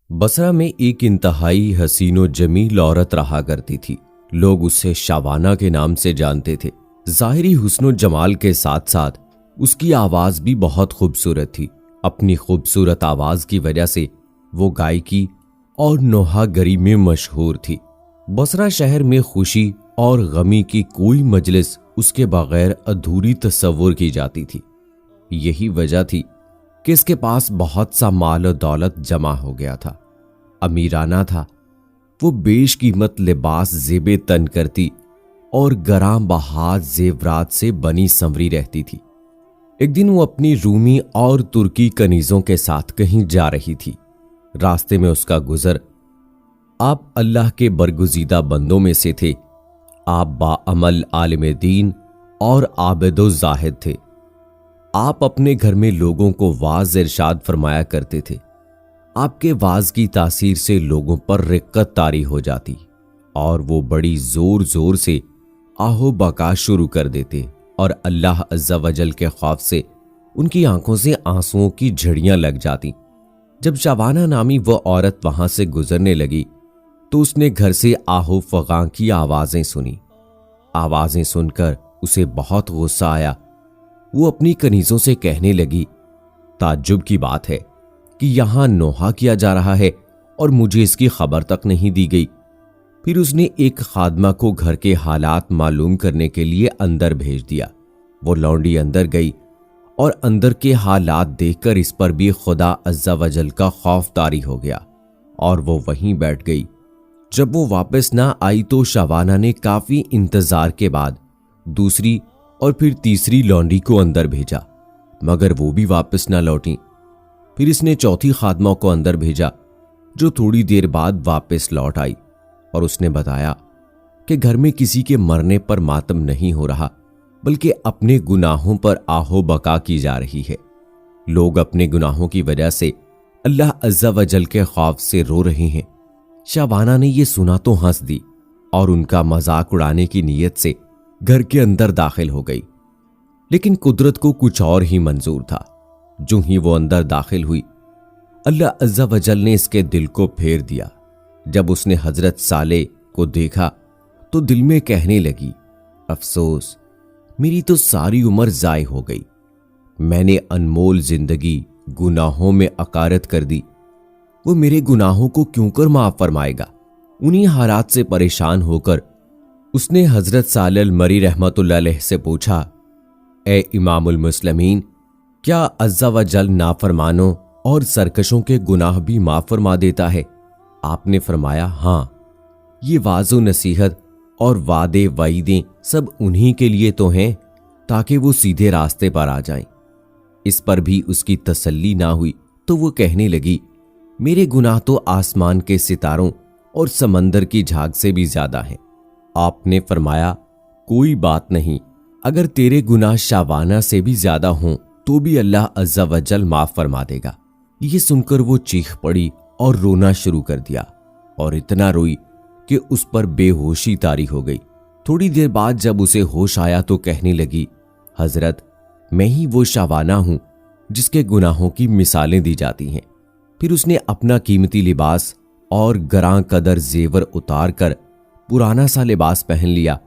بصرہ میں ایک انتہائی حسین و جمیل عورت رہا کرتی تھی۔ لوگ اسے شعوانہ کے نام سے جانتے تھے۔ ظاہری حسن و جمال کے ساتھ ساتھ اس کی آواز بھی بہت خوبصورت تھی۔ اپنی خوبصورت آواز کی وجہ سے وہ گائیکی اور نوحہ گری میں مشہور تھی۔ بصرہ شہر میں خوشی اور غمی کی کوئی مجلس اس کے بغیر ادھوری تصور کی جاتی تھی۔ یہی وجہ تھی کہ اس کے پاس بہت سا مال و دولت جمع ہو گیا تھا، امیرانہ تھا۔ وہ بیش قیمت لباس زیب تن کرتی اور گراں بہا زیورات سے بنی سنوری رہتی تھی۔ ایک دن وہ اپنی رومی اور ترکی کنیزوں کے ساتھ کہیں جا رہی تھی۔ راستے میں اس کا گزر۔ آپ اللہ کے برگزیدہ بندوں میں سے تھے۔ آپ باعمل عالم دین اور عابد و زاہد تھے۔ آپ اپنے گھر میں لوگوں کو واعظ ارشاد فرمایا کرتے تھے۔ آپ کے واعظ کی تاثیر سے لوگوں پر رقت طاری ہو جاتی اور وہ بڑی زور زور سے آہو بکا شروع کر دیتے اور اللہ عز و جل کے خوف سے ان کی آنکھوں سے آنسوؤں کی جھڑیاں لگ جاتی۔ جب شعوانہ نامی وہ عورت وہاں سے گزرنے لگی تو اس نے گھر سے آہو فغاں کی آوازیں سنی۔ آوازیں سن کر اسے بہت غصہ آیا۔ وہ اپنی کنیزوں سے کہنے لگی، تعجب کی بات ہے کہ یہاں نوحہ کیا جا رہا ہے اور مجھے اس کی خبر تک نہیں دی گئی۔ پھر اس نے ایک خادمہ کو گھر کے حالات معلوم کرنے کے لیے اندر بھیج دیا۔ وہ لونڈی اندر گئی اور اندر کے حالات دیکھ کر اس پر بھی خدا عز و جل کا خوف طاری ہو گیا اور وہ وہیں بیٹھ گئی۔ جب وہ واپس نہ آئی تو شعوانہ نے کافی انتظار کے بعد دوسری اور پھر تیسری لونڈی کو اندر بھیجا، مگر وہ بھی واپس نہ لوٹیں۔ پھر اس نے چوتھی خادمہ کو اندر بھیجا جو تھوڑی دیر بعد واپس لوٹ آئی اور اس نے بتایا کہ گھر میں کسی کے مرنے پر ماتم نہیں ہو رہا بلکہ اپنے گناہوں پر آہو بکا کی جا رہی ہے۔ لوگ اپنے گناہوں کی وجہ سے اللہ عز و جل کے خوف سے رو رہے ہیں۔ شعوانہ نے یہ سنا تو ہنس دی اور ان کا مذاق اڑانے کی نیت سے گھر کے اندر داخل ہو گئی، لیکن قدرت کو کچھ اور ہی منظور تھا۔ جو ہی وہ اندر داخل ہوئی، اللہ عز و جل نے اس کے دل کو پھیر دیا۔ جب اس نے حضرت صالح کو دیکھا تو دل میں کہنے لگی، افسوس، میری تو ساری عمر ضائع ہو گئی۔ میں نے انمول زندگی گناہوں میں عقارت کر دی۔ وہ میرے گناہوں کو کیوں کر معاف فرمائے گا؟ انہی حالات سے پریشان ہو کر اس نے حضرت صالح المری رحمت اللہ علیہ سے پوچھا، اے امام المسلمین، کیا عز و جل نافرمانوں اور سرکشوں کے گناہ بھی معاف فرما دیتا ہے؟ آپ نے فرمایا، ہاں، یہ واعظ و نصیحت اور وعدے وعیدیں سب انہی کے لیے تو ہیں تاکہ وہ سیدھے راستے پر آ جائیں۔ اس پر بھی اس کی تسلی نہ ہوئی تو وہ کہنے لگی، میرے گناہ تو آسمان کے ستاروں اور سمندر کی جھاگ سے بھی زیادہ ہیں۔ آپ نے فرمایا، کوئی بات نہیں، اگر تیرے گناہ شعوانہ سے بھی زیادہ ہوں تو بھی اللہ عز و جل معاف فرما دے گا۔ یہ سن کر وہ چیخ پڑی اور رونا شروع کر دیا اور اتنا روئی کہ اس پر بے ہوشی طاری ہو گئی۔ تھوڑی دیر بعد جب اسے ہوش آیا تو کہنے لگی، حضرت، میں ہی وہ شعوانہ ہوں جس کے گناہوں کی مثالیں دی جاتی ہیں۔ پھر اس نے اپنا قیمتی لباس اور گراں قدر زیور اتار کر پرانا سا لباس پہن لیا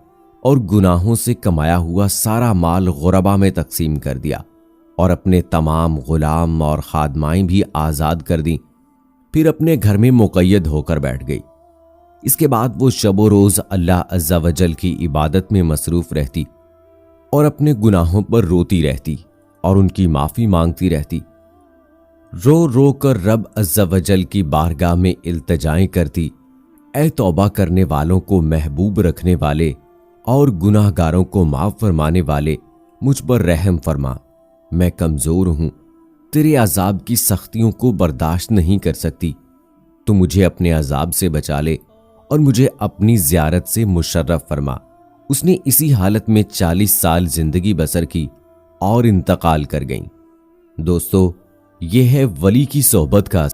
اور گناہوں سے کمایا ہوا سارا مال غربا میں تقسیم کر دیا اور اپنے تمام غلام اور خادمائیں بھی آزاد کر دیں۔ پھر اپنے گھر میں مقید ہو کر بیٹھ گئی۔ اس کے بعد وہ شب و روز اللہ عز و جل کی عبادت میں مصروف رہتی اور اپنے گناہوں پر روتی رہتی اور ان کی معافی مانگتی رہتی۔ رو رو کر رب عز و جل کی بارگاہ میں التجائیں کرتی، اے توبہ کرنے والوں کو محبوب رکھنے والے اور گناہ گاروں کو معاف فرمانے والے، مجھ پر رحم فرما، میں کمزور ہوں، تیرے عذاب کی سختیوں کو برداشت نہیں کر سکتی، تو مجھے اپنے عذاب سے بچا لے اور مجھے اپنی زیارت سے مشرف فرما۔ اس نے اسی حالت میں 40 سال زندگی بسر کی اور انتقال کر گئیں۔ دوستو، یہ ہے ولی کی صحبت کا